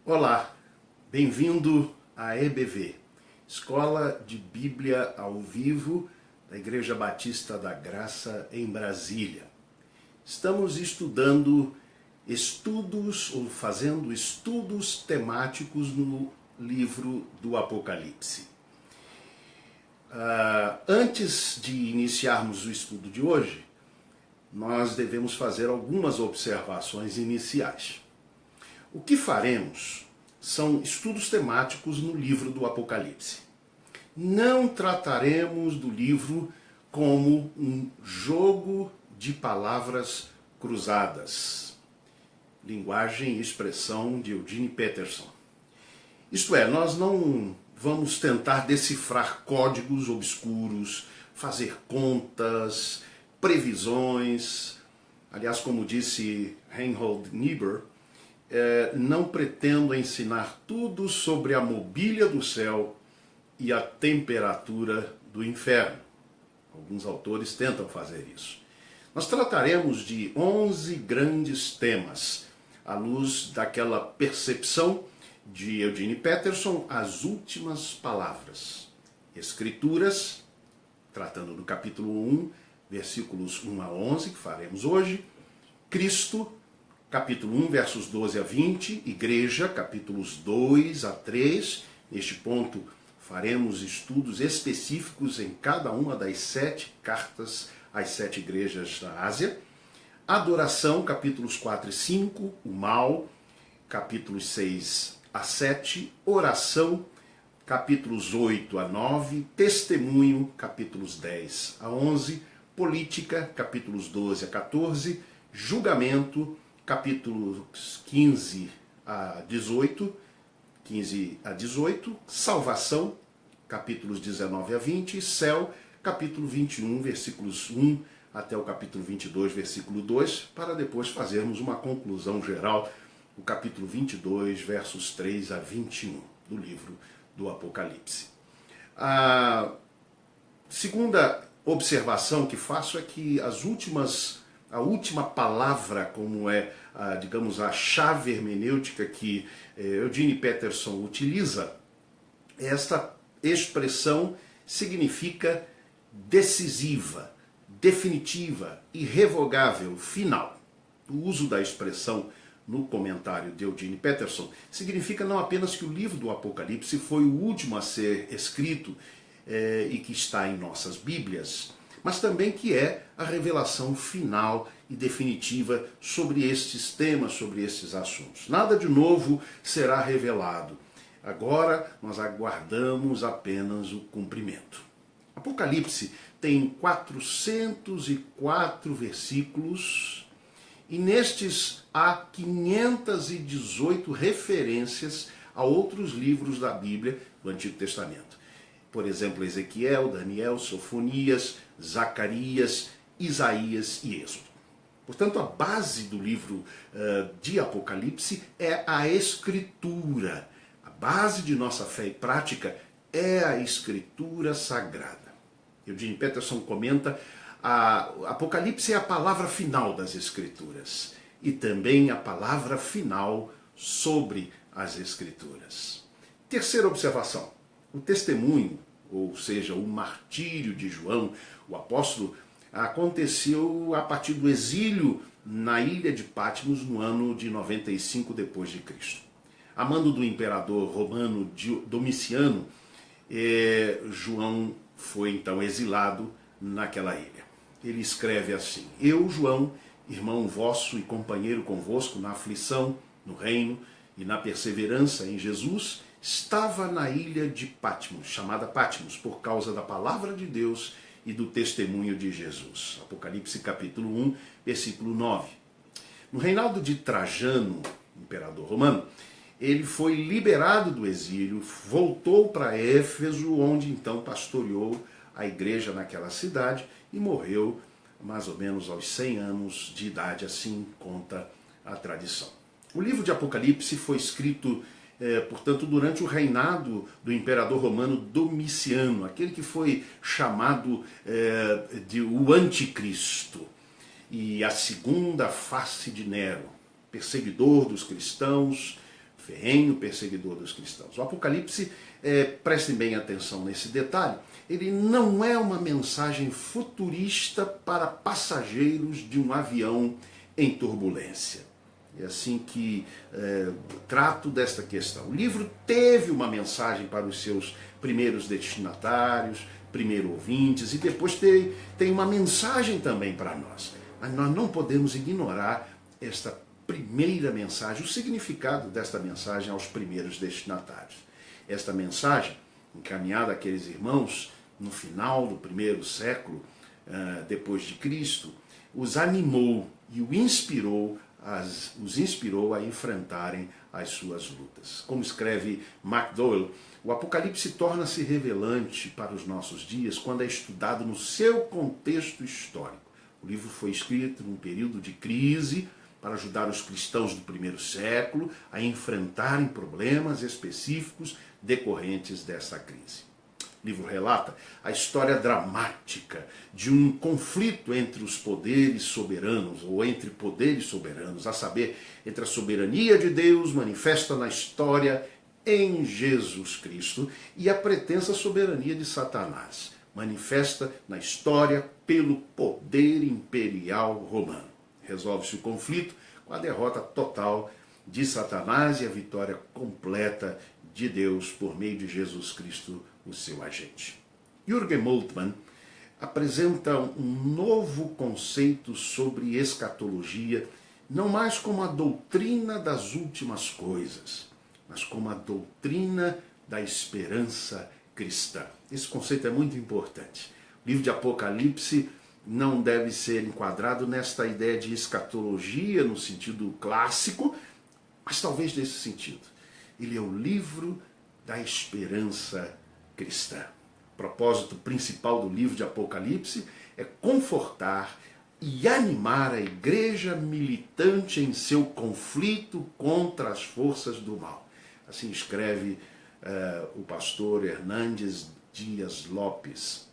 Olá, bem-vindo à EBV, Escola de Bíblia ao Vivo da Igreja Batista da Graça em Brasília. Estamos estudando fazendo estudos temáticos no livro do Apocalipse. Antes de iniciarmos o estudo de hoje, nós devemos fazer algumas observações iniciais. O que faremos são estudos temáticos no livro do Apocalipse. Não trataremos do livro como um jogo de palavras cruzadas, linguagem e expressão de Eugene Peterson. Isto é, nós não vamos tentar decifrar códigos obscuros, fazer contas, previsões. Aliás, como disse Reinhold Niebuhr, não pretendo ensinar tudo sobre a mobília do céu e a temperatura do inferno. Alguns autores tentam fazer isso. Nós trataremos de 11 grandes temas, à luz daquela percepção de Eugene Peterson, as últimas palavras. Escrituras, tratando do capítulo 1, versículos 1 a 11, que faremos hoje. Cristo, capítulo 1, versos 12 a 20. Igreja, capítulos 2 a 3. Neste ponto, faremos estudos específicos em cada uma das 7 cartas às 7 igrejas da Ásia. Adoração, capítulos 4 e 5. O mal, capítulos 6 a 7. Oração, capítulos 8 a 9. Testemunho, capítulos 10 a 11. Política, capítulos 12 a 14. Julgamento, capítulos 15 a 18. Salvação, capítulos 19 a 20. Céu, capítulo 21, versículos 1 até o capítulo 22, versículo 2, para depois fazermos uma conclusão geral no capítulo 22, versos 3 a 21 do livro do Apocalipse. A segunda observação que faço é que a última palavra, como digamos, a chave hermenêutica que Eugene Peterson utiliza, esta expressão significa decisiva, definitiva, irrevogável, final. O uso da expressão no comentário de Eugene Peterson significa não apenas que o livro do Apocalipse foi o último a ser escrito e que está em nossas Bíblias, mas também que é a revelação final e definitiva sobre estes temas, sobre estes assuntos. Nada de novo será revelado. Agora nós aguardamos apenas o cumprimento. Apocalipse tem 404 versículos e nestes há 518 referências a outros livros da Bíblia do Antigo Testamento. Por exemplo, Ezequiel, Daniel, Sofonias, Zacarias, Isaías e Êxodo. Portanto, a base do livro de Apocalipse é a Escritura. A base de nossa fé e prática é a Escritura Sagrada. Eugene Peterson comenta: Apocalipse é a palavra final das Escrituras e também a palavra final sobre as Escrituras. Terceira observação: o testemunho, ou seja, o martírio de João, o apóstolo, aconteceu a partir do exílio na ilha de Patmos no ano de 95 depois de Cristo. A mando do imperador romano Domiciano, João foi então exilado naquela ilha. Ele escreve assim: Eu, João, irmão vosso e companheiro convosco na aflição, no reino e na perseverança em Jesus, estava na ilha de Patmos, chamada Patmos, por causa da palavra de Deus e do testemunho de Jesus. Apocalipse capítulo 1, versículo 9. No reinado de Trajano, imperador romano, ele foi liberado do exílio, voltou para Éfeso, onde então pastoreou a igreja naquela cidade e morreu mais ou menos aos 100 anos de idade, assim conta a tradição. O livro de Apocalipse foi escrito, portanto, durante o reinado do imperador romano Domiciano, aquele que foi chamado de o Anticristo, e a segunda face de Nero, perseguidor dos cristãos, ferrenho perseguidor dos cristãos. O Apocalipse, prestem bem atenção nesse detalhe, ele não é uma mensagem futurista para passageiros de um avião em turbulência. É assim que trato desta questão. O livro teve uma mensagem para os seus primeiros destinatários, primeiros ouvintes, e depois tem uma mensagem também para nós. Mas nós não podemos ignorar esta primeira mensagem, o significado desta mensagem aos primeiros destinatários. Esta mensagem, encaminhada àqueles irmãos no final do primeiro século depois de Cristo, os animou e os inspirou a enfrentarem as suas lutas. Como escreve McDowell, o Apocalipse torna-se revelante para os nossos dias quando é estudado no seu contexto histórico. O livro foi escrito num período de crise para ajudar os cristãos do primeiro século a enfrentarem problemas específicos decorrentes dessa crise. O livro relata a história dramática de um conflito entre os poderes soberanos, ou entre poderes soberanos, a saber, entre a soberania de Deus manifesta na história em Jesus Cristo e a pretensa soberania de Satanás, manifesta na história pelo poder imperial romano. Resolve-se o conflito com a derrota total de Satanás e a vitória completa de Deus por meio de Jesus Cristo, o seu agente. Jürgen Moltmann apresenta um novo conceito sobre escatologia, não mais como a doutrina das últimas coisas, mas como a doutrina da esperança cristã. Esse conceito é muito importante. O livro de Apocalipse não deve ser enquadrado nesta ideia de escatologia no sentido clássico, mas talvez nesse sentido. Ele é o livro da esperança cristã. O propósito principal do livro de Apocalipse é confortar e animar a igreja militante em seu conflito contra as forças do mal. Assim escreve o pastor Hernandes Dias Lopes.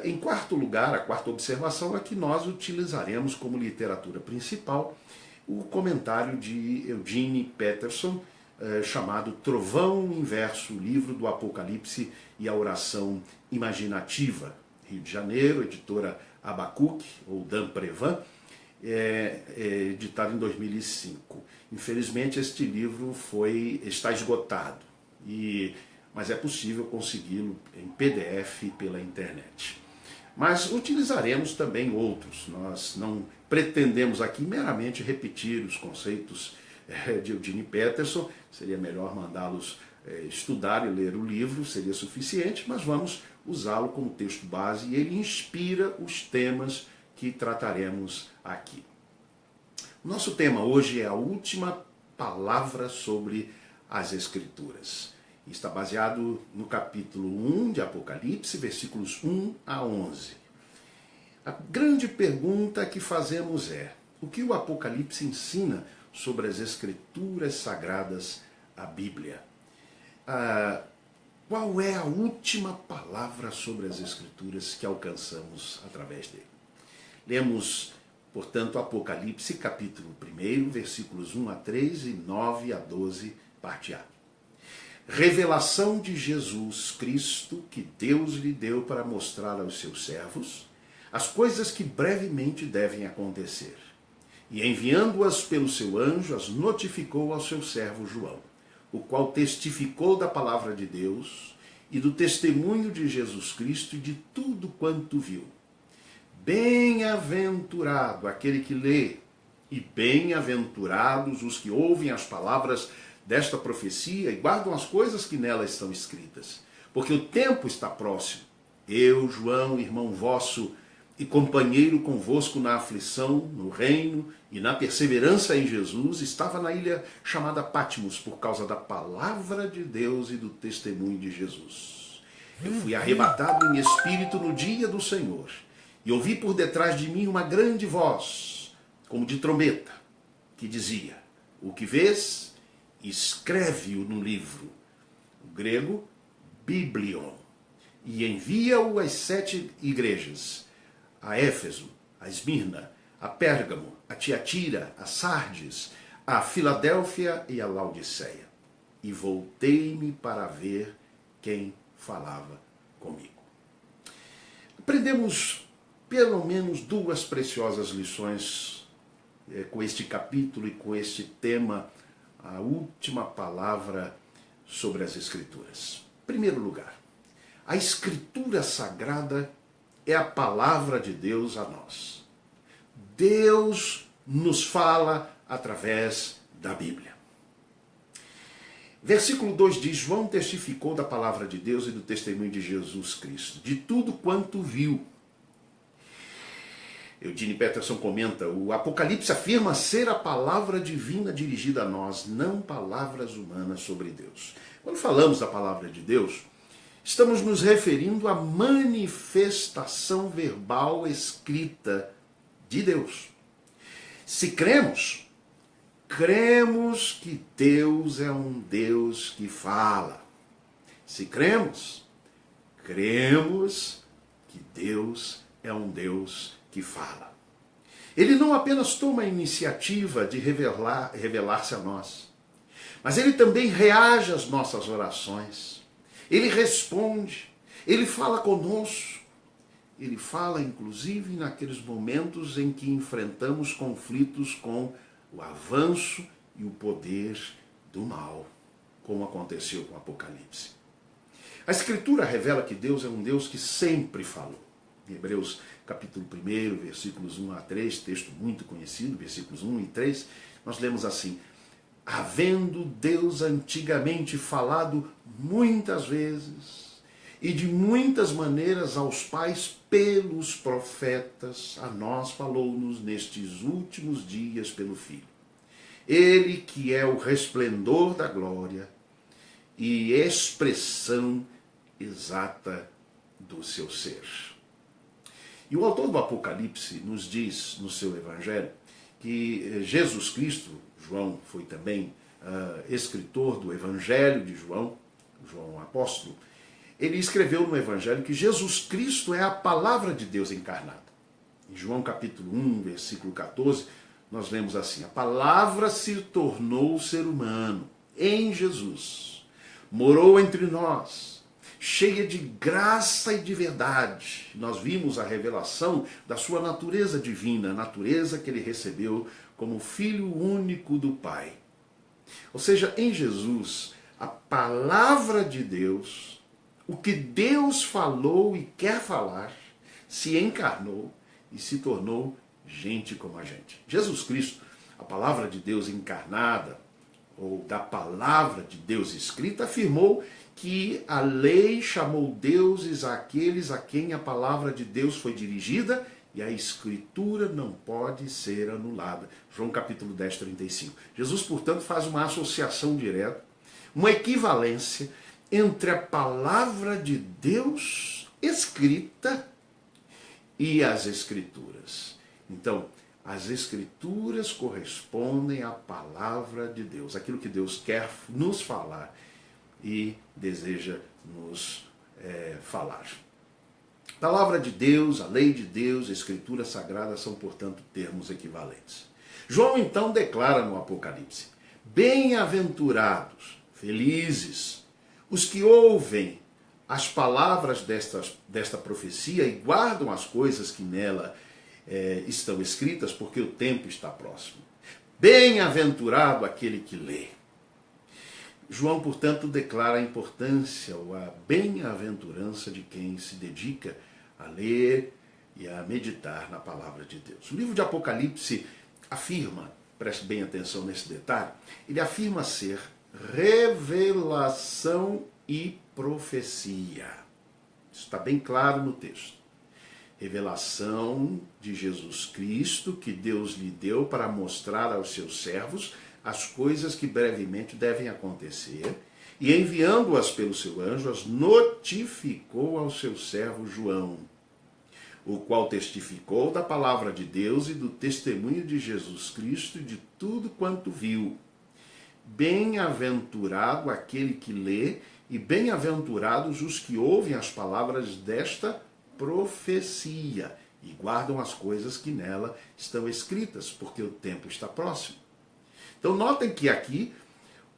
Em quarto lugar, a quarta observação é que nós utilizaremos como literatura principal o comentário de Eugene Peterson, chamado Trovão Inverso, livro do Apocalipse e a oração imaginativa. Rio de Janeiro, editora Abacuque, ou Dan Prevan, editado em 2005. Infelizmente, este livro está esgotado, mas é possível consegui-lo em PDF pela internet. Mas utilizaremos também outros. Nós não pretendemos aqui meramente repetir os conceitos de Eugene Peterson, seria melhor mandá-los estudar e ler o livro, seria suficiente, mas vamos usá-lo como texto base e ele inspira os temas que trataremos aqui. O nosso tema hoje é a última palavra sobre as Escrituras. Está baseado no capítulo 1 de Apocalipse, versículos 1 a 11. A grande pergunta que fazemos é: o que o Apocalipse ensina sobre as Escrituras Sagradas, a Bíblia? Qual é a última palavra sobre as Escrituras que alcançamos através dele? Lemos, portanto, Apocalipse, capítulo 1, versículos 1 a 3 e 9 a 12, parte A. Revelação de Jesus Cristo que Deus lhe deu para mostrar aos seus servos as coisas que brevemente devem acontecer. E enviando-as pelo seu anjo, as notificou ao seu servo João, o qual testificou da palavra de Deus e do testemunho de Jesus Cristo e de tudo quanto viu. Bem-aventurado aquele que lê, e bem-aventurados os que ouvem as palavras desta profecia e guardam as coisas que nela estão escritas, porque o tempo está próximo. Eu, João, irmão vosso e companheiro convosco na aflição, no reino e na perseverança em Jesus, estava na ilha chamada Patmos por causa da palavra de Deus e do testemunho de Jesus. Eu fui arrebatado em espírito no dia do Senhor e ouvi por detrás de mim uma grande voz, como de trombeta, que dizia: o que vês, escreve-o no livro, o grego, Biblion, e envia-o às 7 igrejas, a Éfeso, a Esmirna, a Pérgamo, a Tiatira, a Sardes, a Filadélfia e a Laodiceia, e voltei-me para ver quem falava comigo. Aprendemos pelo menos duas preciosas lições com este capítulo e com este tema, a última palavra sobre as Escrituras. Em primeiro lugar, a Escritura Sagrada é a palavra de Deus a nós. Deus nos fala através da Bíblia. Versículo 2 diz: João testificou da palavra de Deus e do testemunho de Jesus Cristo, de tudo quanto viu. Eugene Peterson comenta: o Apocalipse afirma ser a palavra divina dirigida a nós, não palavras humanas sobre Deus. Quando falamos da palavra de Deus, estamos nos referindo à manifestação verbal escrita de Deus. Se cremos que Deus é um Deus que fala. Se cremos que Deus é um Deus que fala. Ele não apenas toma a iniciativa de revelar-se a nós, mas ele também reage às nossas orações. Ele responde, ele fala conosco. Ele fala, inclusive, naqueles momentos em que enfrentamos conflitos com o avanço e o poder do mal, como aconteceu com o Apocalipse. A Escritura revela que Deus é um Deus que sempre falou. Em Hebreus capítulo 1, versículos 1 a 3, texto muito conhecido, versículos 1 e 3, nós lemos assim: havendo Deus antigamente falado muitas vezes e de muitas maneiras aos pais pelos profetas, a nós falou-nos nestes últimos dias pelo Filho. Ele que é o resplendor da glória e expressão exata do seu ser. E o autor do Apocalipse nos diz no seu evangelho que Jesus Cristo, João foi também escritor do evangelho de João, João apóstolo, ele escreveu no evangelho que Jesus Cristo é a palavra de Deus encarnada. Em João capítulo 1, versículo 14, nós lemos assim: a palavra se tornou ser humano em Jesus, morou entre nós, cheia de graça e de verdade. Nós vimos a revelação da sua natureza divina, a natureza que ele recebeu como Filho único do Pai. Ou seja, em Jesus, a palavra de Deus, o que Deus falou e quer falar, se encarnou e se tornou gente como a gente. Jesus Cristo, a palavra de Deus encarnada, ou da palavra de Deus escrita, afirmou que a lei chamou deuses àqueles a quem a palavra de Deus foi dirigida e a Escritura não pode ser anulada. João capítulo 10, 35. Jesus, portanto, faz uma associação direta, uma equivalência entre a palavra de Deus escrita e as Escrituras. Então, as Escrituras correspondem à palavra de Deus, aquilo que Deus quer nos falar e deseja nos falar. A palavra de Deus, a lei de Deus, a Escritura Sagrada são, portanto, termos equivalentes. João, então, declara no Apocalipse: bem-aventurados, felizes, os que ouvem as palavras desta profecia e guardam as coisas que nela estão escritas, porque o tempo está próximo. Bem-aventurado aquele que lê. João, portanto, declara a importância ou a bem-aventurança de quem se dedica a ler e a meditar na palavra de Deus. O livro de Apocalipse afirma, preste bem atenção nesse detalhe, ele afirma ser revelação e profecia. Isso está bem claro no texto. Revelação de Jesus Cristo que Deus lhe deu para mostrar aos seus servos as coisas que brevemente devem acontecer, e enviando-as pelo seu anjo, as notificou ao seu servo João, o qual testificou da palavra de Deus e do testemunho de Jesus Cristo e de tudo quanto viu. Bem-aventurado aquele que lê, e bem-aventurados os que ouvem as palavras desta profecia e guardam as coisas que nela estão escritas, porque o tempo está próximo. Então notem que aqui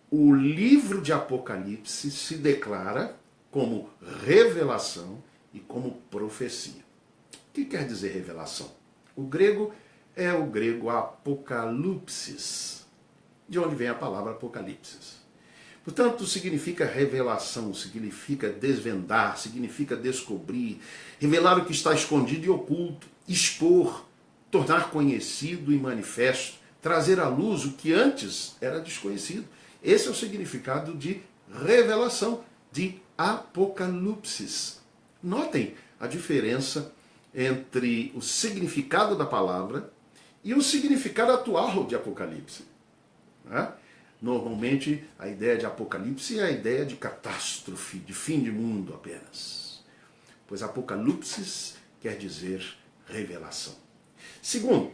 o livro de Apocalipse se declara como revelação e como profecia. O que quer dizer revelação? O grego é o grego apocalypsis, de onde vem a palavra apocalipse. Portanto, significa revelação, significa desvendar, significa descobrir, revelar o que está escondido e oculto, expor, tornar conhecido e manifesto, trazer à luz o que antes era desconhecido. Esse é o significado de revelação, de apocalipsis. Notem a diferença entre o significado da palavra e o significado atual de Apocalipse. Né? Normalmente, a ideia de Apocalipse é a ideia de catástrofe, de fim de mundo apenas. Pois Apocalipse quer dizer revelação. Segundo,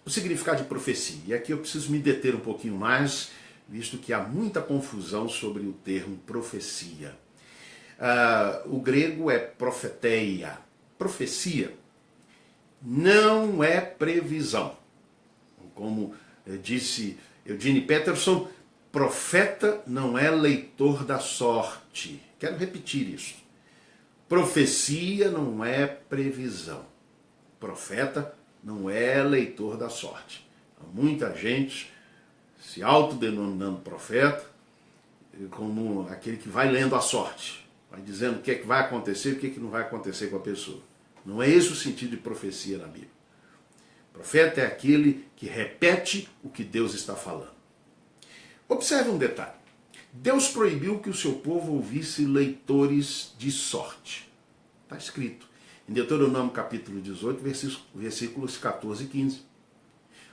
o significado de profecia. E aqui eu preciso me deter um pouquinho mais, visto que há muita confusão sobre o termo profecia. O grego é profeteia. Profecia não é previsão. Como disse Eugene Peterson, profeta não é leitor da sorte. Quero repetir isso. Profecia não é previsão. Profeta não é leitor da sorte. Há muita gente se autodenominando profeta como aquele que vai lendo a sorte. Vai dizendo o que é que vai acontecer e o que é que não vai acontecer com a pessoa. Não é esse o sentido de profecia na Bíblia. Profeta é aquele que repete o que Deus está falando. Observe um detalhe. Deus proibiu que o seu povo ouvisse leitores de sorte. Está escrito em Deuteronômio capítulo 18, versículos 14 e 15.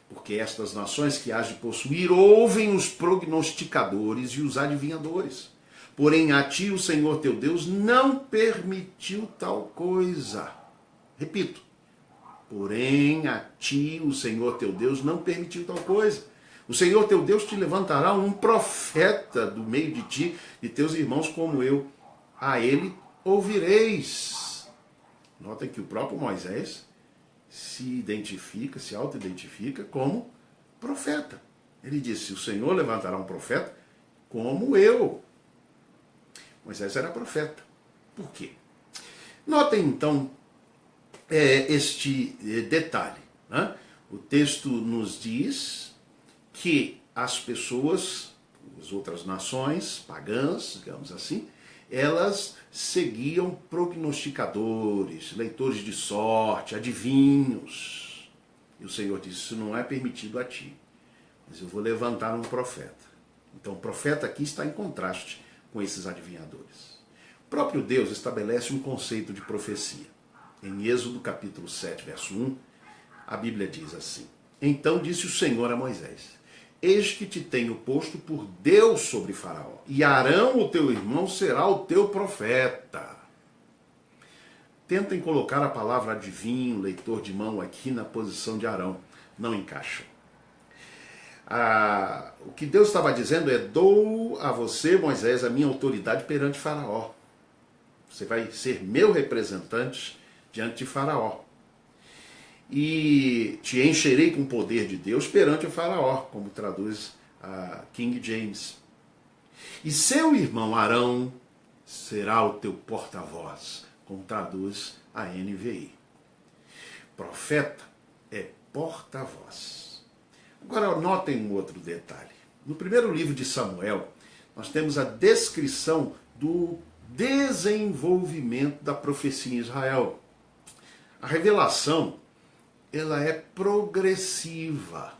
Porque estas nações que hás de possuir ouvem os prognosticadores e os adivinhadores. Porém, a ti o Senhor teu Deus não permitiu tal coisa. Repito. Porém, a ti o Senhor teu Deus não permitiu tal coisa. O Senhor teu Deus te levantará um profeta do meio de ti e teus irmãos como eu. A ele ouvireis. Notem que o próprio Moisés se identifica, se auto-identifica como profeta. Ele disse, o Senhor levantará um profeta como eu. Moisés era profeta. Por quê? Notem então este detalhe. Né? O texto nos diz que as pessoas, as outras nações pagãs, digamos assim, elas seguiam prognosticadores, leitores de sorte, adivinhos. E o Senhor disse, isso não é permitido a ti, mas eu vou levantar um profeta. Então o profeta aqui está em contraste com esses adivinhadores. O próprio Deus estabelece um conceito de profecia. Em Êxodo capítulo 7, verso 1, a Bíblia diz assim, então disse o Senhor a Moisés, eis que te tenho posto por Deus sobre Faraó, e Arão, o teu irmão, será o teu profeta. Tentem colocar a palavra adivinho, leitor de mão aqui na posição de Arão. Não encaixa. O que Deus estava dizendo é, dou a você, Moisés, a minha autoridade perante Faraó. Você vai ser meu representante diante de Faraó. E te encherei com o poder de Deus perante o Faraó, como traduz a King James. E seu irmão Arão será o teu porta-voz, como traduz a NVI. Profeta é porta-voz. Agora notem um outro detalhe. No primeiro livro de Samuel, nós temos a descrição do desenvolvimento da profecia em Israel. A revelação, ela é progressiva.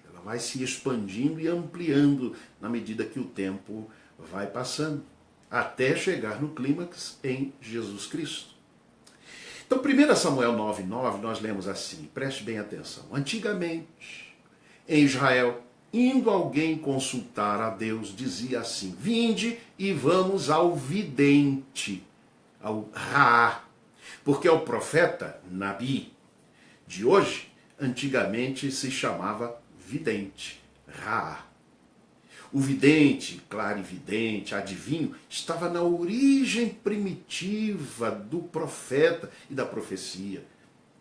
Ela vai se expandindo e ampliando na medida que o tempo vai passando, até chegar no clímax em Jesus Cristo. Então, 1 Samuel 9,9, nós lemos assim, preste bem atenção. Antigamente, em Israel, indo alguém consultar a Deus, dizia assim, vinde e vamos ao vidente, ao Ra, porque o profeta Nabi de hoje, antigamente se chamava vidente, Ra. O vidente, clarividente, adivinho, estava na origem primitiva do profeta e da profecia.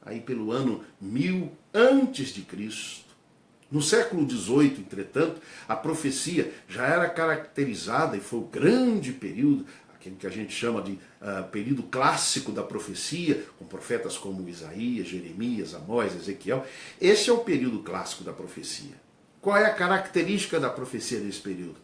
Aí pelo ano 1000 antes de Cristo, No século XVIII, entretanto, a profecia já era caracterizada, e foi o grande período, aquele que a gente chama de período clássico da profecia, com profetas como Isaías, Jeremias, Amós, Ezequiel. Esse é o período clássico da profecia. Qual é a característica da profecia nesse período?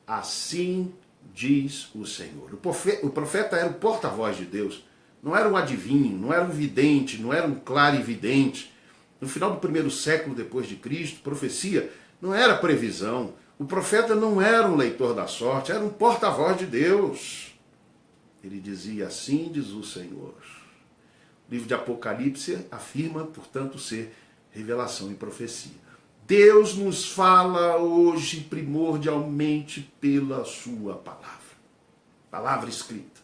Assim diz o Senhor. O profeta era o porta-voz de Deus, não era um adivinho, não era um vidente, não era um clarividente. No final do primeiro século depois de Cristo, profecia não era previsão. O profeta não era um leitor da sorte, era um porta-voz de Deus. Ele dizia, assim diz o Senhor. O livro de Apocalipse afirma, portanto, ser revelação e profecia. Deus nos fala hoje primordialmente pela sua palavra. Palavra escrita.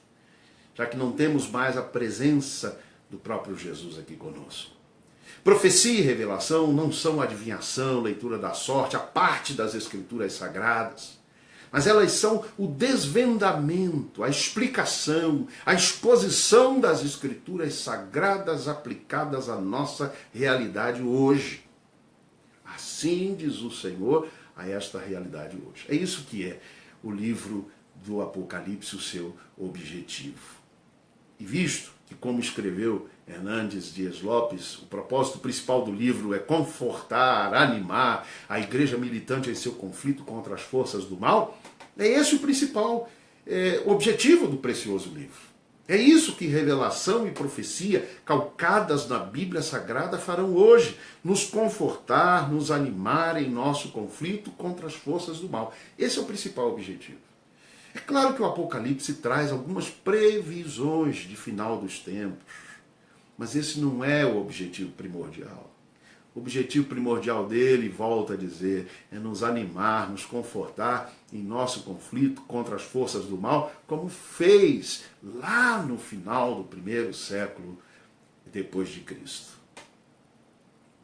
Já que não temos mais a presença do próprio Jesus aqui conosco. Profecia e revelação não são adivinhação, leitura da sorte, a parte das escrituras sagradas, mas elas são o desvendamento, a explicação, a exposição das escrituras sagradas aplicadas à nossa realidade hoje. Assim diz o Senhor a esta realidade hoje. É isso que é o livro do Apocalipse, o seu objetivo. E visto que, como escreveu Hernandes Dias Lopes, o propósito principal do livro é confortar, animar a igreja militante em seu conflito contra as forças do mal, é esse o principal objetivo do precioso livro. É isso que revelação e profecia, calcadas na Bíblia Sagrada, farão hoje, nos confortar, nos animar em nosso conflito contra as forças do mal. Esse é o principal objetivo. É claro que o Apocalipse traz algumas previsões de final dos tempos, mas esse não é o objetivo primordial. O objetivo primordial dele, volto a dizer, é nos animar, nos confortar em nosso conflito contra as forças do mal, como fez lá no final do primeiro século depois de Cristo.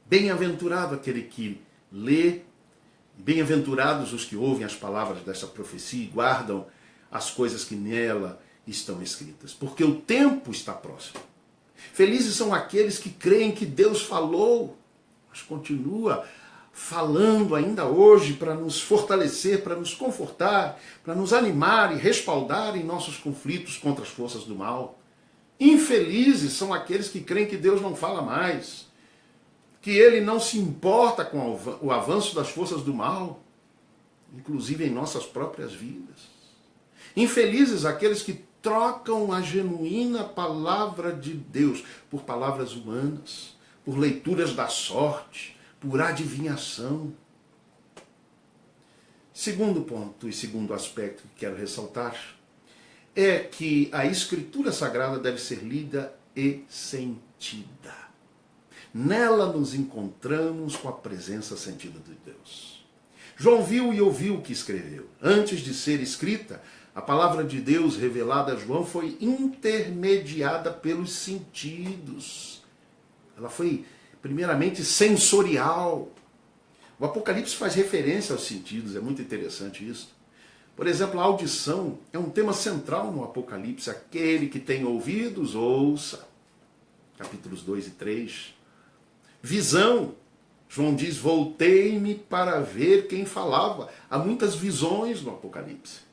Bem-aventurado aquele que lê, bem-aventurados os que ouvem as palavras dessa profecia e guardam as coisas que nela estão escritas, porque o tempo está próximo. Felizes são aqueles que creem que Deus falou, mas continua falando ainda hoje para nos fortalecer, para nos confortar, para nos animar e respaldar em nossos conflitos contra as forças do mal. Infelizes são aqueles que creem que Deus não fala mais, que Ele não se importa com o avanço das forças do mal, inclusive em nossas próprias vidas. Infelizes aqueles que trocam a genuína palavra de Deus por palavras humanas, por leituras da sorte, por adivinhação. Segundo ponto e segundo aspecto que quero ressaltar é que a Escritura Sagrada deve ser lida e sentida. Nela nos encontramos com a presença sentida de Deus. João viu e ouviu o que escreveu. Antes de ser escrita, a palavra de Deus revelada a João foi intermediada pelos sentidos. Ela foi, primeiramente, sensorial. O Apocalipse faz referência aos sentidos, é muito interessante isso. Por exemplo, a audição é um tema central no Apocalipse. Aquele que tem ouvidos, ouça. Capítulos 2 e 3. Visão. João diz, voltei-me para ver quem falava. Há muitas visões no Apocalipse.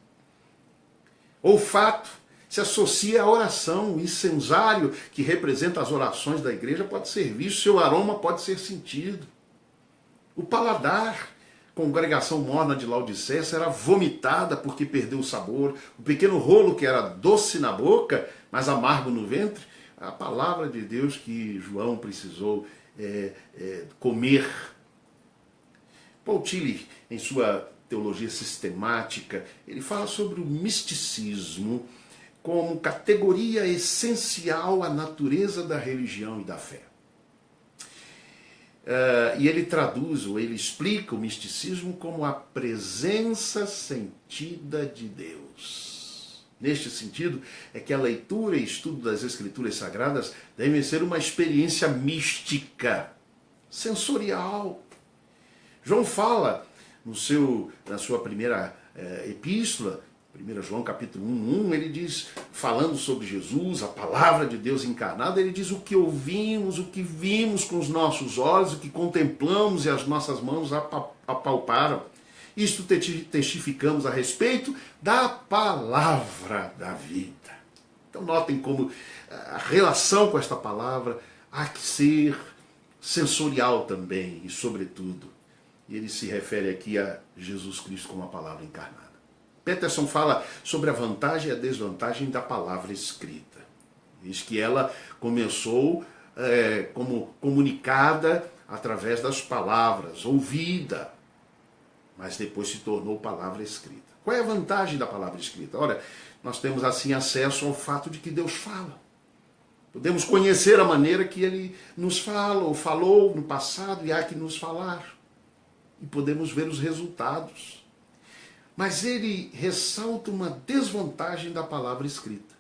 Olfato se associa à oração. O incensário, que representa as orações da igreja, pode ser visto, seu aroma pode ser sentido. O paladar, congregação morna de Laodiceia, será vomitada porque perdeu o sabor. O pequeno rolo que era doce na boca, mas amargo no ventre, a palavra de Deus que João precisou comer. Paul Tillich, em sua teologia sistemática, ele fala sobre o misticismo como categoria essencial à natureza da religião e da fé. E ele traduz, ou ele explica o misticismo como a presença sentida de Deus. Neste sentido, é que a leitura e estudo das Escrituras Sagradas devem ser uma experiência mística, sensorial. João fala na sua primeira epístola 1 João capítulo 1, ele diz, falando sobre Jesus, a palavra de Deus encarnada, ele diz o que ouvimos, o que vimos com os nossos olhos, o que contemplamos e as nossas mãos apalparam. Isto testificamos a respeito da palavra da vida. Então notem como a relação com esta palavra há que ser sensorial também, e sobretudo, ele se refere aqui a Jesus Cristo como a palavra encarnada. Peterson fala sobre a vantagem e a desvantagem da palavra escrita. Diz que ela começou como comunicada através das palavras, ouvida, mas depois se tornou palavra escrita. Qual é a vantagem da palavra escrita? Ora, nós temos assim acesso ao fato de que Deus fala. Podemos conhecer a maneira que Ele nos fala, ou falou no passado, e há que nos falar. E podemos ver os resultados. Mas ele ressalta uma desvantagem da palavra escrita.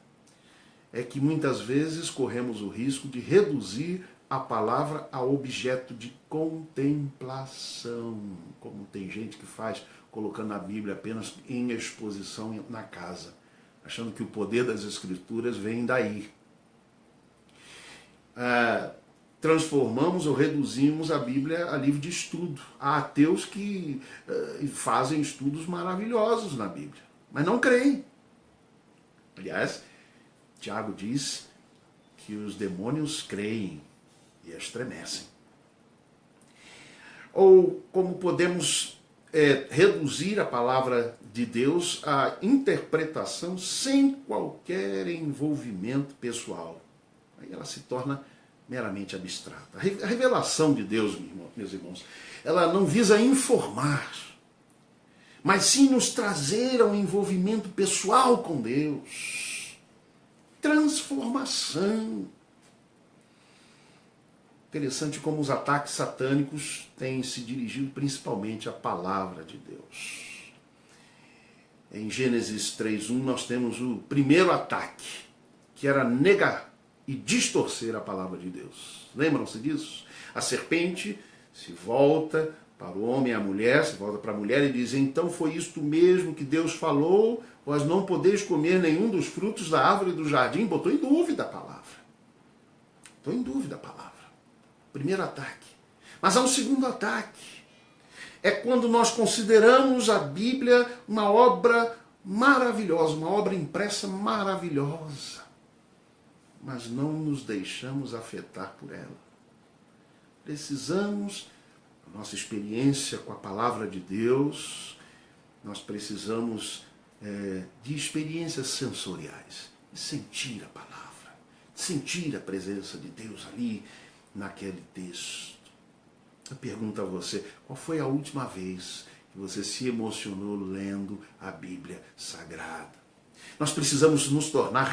É que muitas vezes corremos o risco de reduzir a palavra a objeto de contemplação, como tem gente que faz, colocando a Bíblia apenas em exposição na casa, achando que o poder das Escrituras vem daí. Transformamos ou reduzimos a Bíblia a livro de estudo. Há ateus que fazem estudos maravilhosos na Bíblia, mas não creem. Aliás, Tiago diz que os demônios creem e estremecem. Ou como podemos reduzir a palavra de Deus à interpretação sem qualquer envolvimento pessoal. Aí ela se torna meramente abstrata. A revelação de Deus, meus irmãos, ela não visa informar, mas sim nos trazer a um envolvimento pessoal com Deus. Transformação. Interessante como os ataques satânicos têm se dirigido principalmente à palavra de Deus. Em Gênesis 3:1 nós temos o primeiro ataque, que era negar e distorcer a palavra de Deus. Lembram-se disso? A serpente se volta para o homem e a mulher, se volta para a mulher e diz, então foi isto mesmo que Deus falou, vós não podeis comer nenhum dos frutos da árvore do jardim. Botou em dúvida a palavra. Botou em dúvida a palavra. Primeiro ataque. Mas há um segundo ataque. É quando nós consideramos a Bíblia uma obra maravilhosa, uma obra impressa maravilhosa, mas não nos deixamos afetar por ela. Precisamos, a nossa experiência com a palavra de Deus, nós precisamos de experiências sensoriais, de sentir a palavra, de sentir a presença de Deus ali, naquele texto. Eu pergunto a você, qual foi a última vez que você se emocionou lendo a Bíblia Sagrada? Nós precisamos nos tornar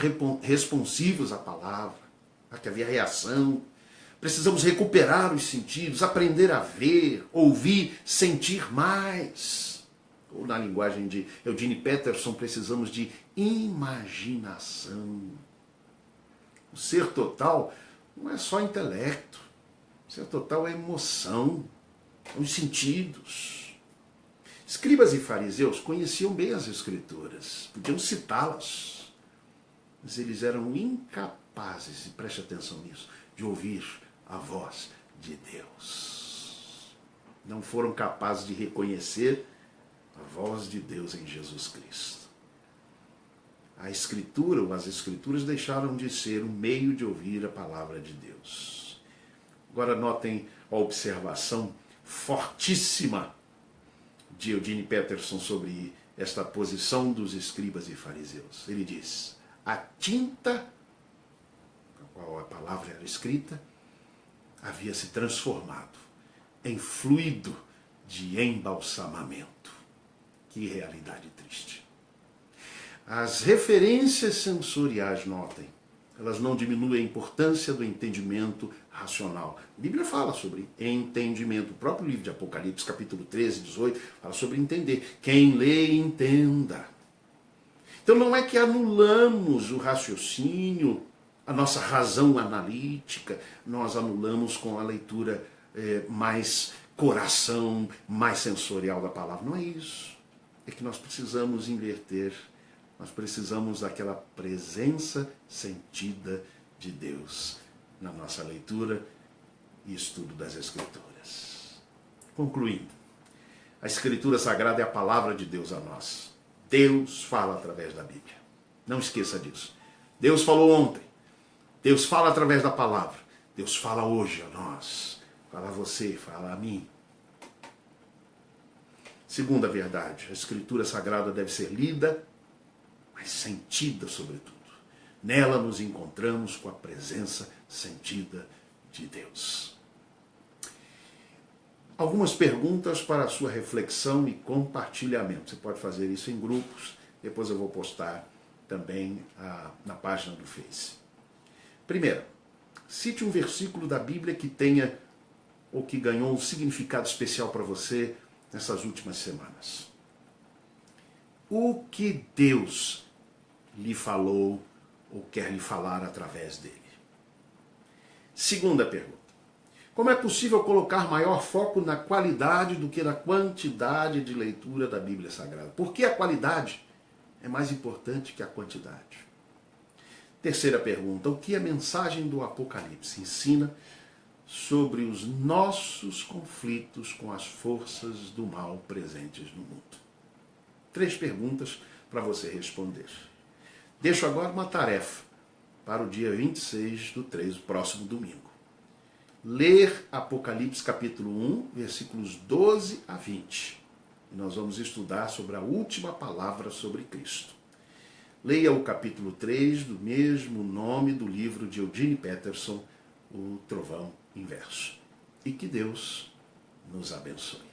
responsivos à palavra, para que haja reação. Precisamos recuperar os sentidos, aprender a ver, ouvir, sentir mais. Ou na linguagem de Eugene Peterson, precisamos de imaginação. O ser total não é só intelecto. O ser total é emoção, os sentidos. Escribas e fariseus conheciam bem as Escrituras, podiam citá-las, mas eles eram incapazes, e preste atenção nisso, de ouvir a voz de Deus. Não foram capazes de reconhecer a voz de Deus em Jesus Cristo. A Escritura, ou as Escrituras, deixaram de ser um meio de ouvir a palavra de Deus. Agora notem a observação fortíssima de Eugene Peterson sobre esta posição dos escribas e fariseus. Ele diz, a tinta, com a qual a palavra era escrita, havia se transformado em fluido de embalsamamento. Que realidade triste. As referências sensoriais, notem, elas não diminuem a importância do entendimento racional. A Bíblia fala sobre entendimento. O próprio livro de Apocalipse, capítulo 13, 18, fala sobre entender. Quem lê, entenda. Então não é que anulamos o raciocínio, a nossa razão analítica, nós anulamos com a leitura mais coração, mais sensorial da palavra. Não é isso. É que nós precisamos inverter Nós precisamos daquela presença sentida de Deus na nossa leitura e estudo das Escrituras. Concluindo, a Escritura Sagrada é a palavra de Deus a nós. Deus fala através da Bíblia. Não esqueça disso. Deus falou ontem. Deus fala através da palavra. Deus fala hoje a nós. Fala a você, fala a mim. Segunda verdade, a Escritura Sagrada deve ser lida, mas sentida sobretudo. Nela nos encontramos com a presença sentida de Deus. Algumas perguntas para a sua reflexão e compartilhamento. Você pode fazer isso em grupos, depois eu vou postar também na página do Face. Primeiro, cite um versículo da Bíblia que tenha ou que ganhou um significado especial para você nessas últimas semanas. O que Deus lhe falou ou quer lhe falar através dele? Segunda pergunta. Como é possível colocar maior foco na qualidade do que na quantidade de leitura da Bíblia Sagrada? Por que a qualidade é mais importante que a quantidade? Terceira pergunta. O que a mensagem do Apocalipse ensina sobre os nossos conflitos com as forças do mal presentes no mundo? 3 perguntas para você responder. Deixo agora uma tarefa para o dia 26/3, o próximo domingo. Ler Apocalipse capítulo 1, versículos 12 a 20. E nós vamos estudar sobre a última palavra sobre Cristo. Leia o capítulo 3 do mesmo nome do livro de Eugene Peterson, O Trovão Inverso. E que Deus nos abençoe.